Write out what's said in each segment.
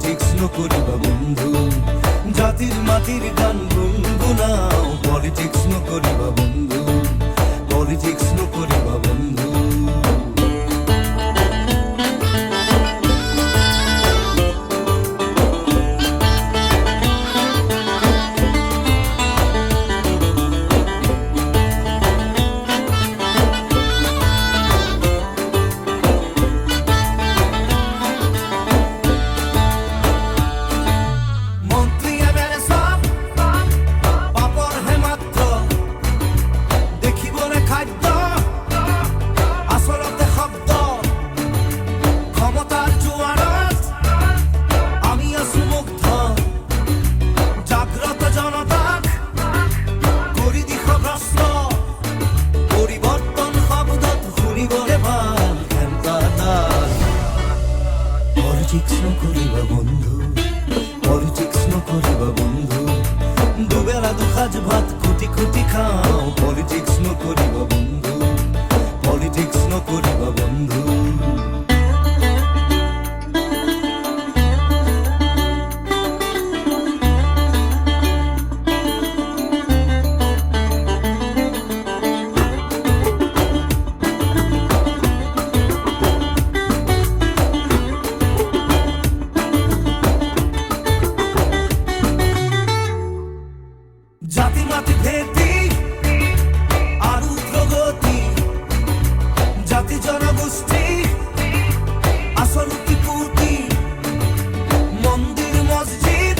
Politics নকরিবা বন্ধু, জাতির মাটির গান গুনগুনাও। পলিটিক্স নকরিবা বন্ধু, পলিটিক্স নকরিবা বন্ধু। পলিটিক্স নকরিবা বন্ধু, পলিটিক্স নকরিবা বন্ধু। দুবেলা দুখাজ ভাত খুঁটি খুঁটি খাও। পলিটিক্স নকরিবা বন্ধু, পলিটিক্স নকরিবা বন্ধু। জাতি মাতি ভেদি আর উগ্রগতি, জাতি জনগোষ্ঠী আসল উতিপুতি। মন্দির মসজিদ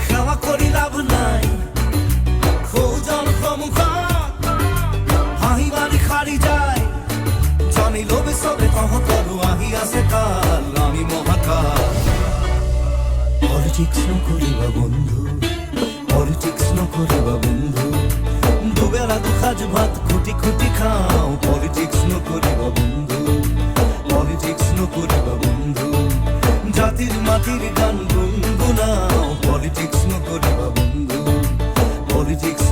সেবা করি লাভ নাই। খোঁজন সমুখত হাঁহি মাৰি সাৰি যায়। জানি লবে চবে তহঁতৰো আহি আছে কাল, আমি মহাকাল। পলিটিক্স নকৰিবা বন্ধু, পলিটিক্স নকরিবা বন্ধু। দুবেলা দুখাজ ভাত খুঁটি খুঁটি খাও। পলিটিক্স নকরিবা বন্ধু, পলিটিক্স নকরিবা বন্ধু। জাতির মাটির গান গুনগুনাও। পলিটিক্স নকরিবা বন্ধু, পলিটিক্স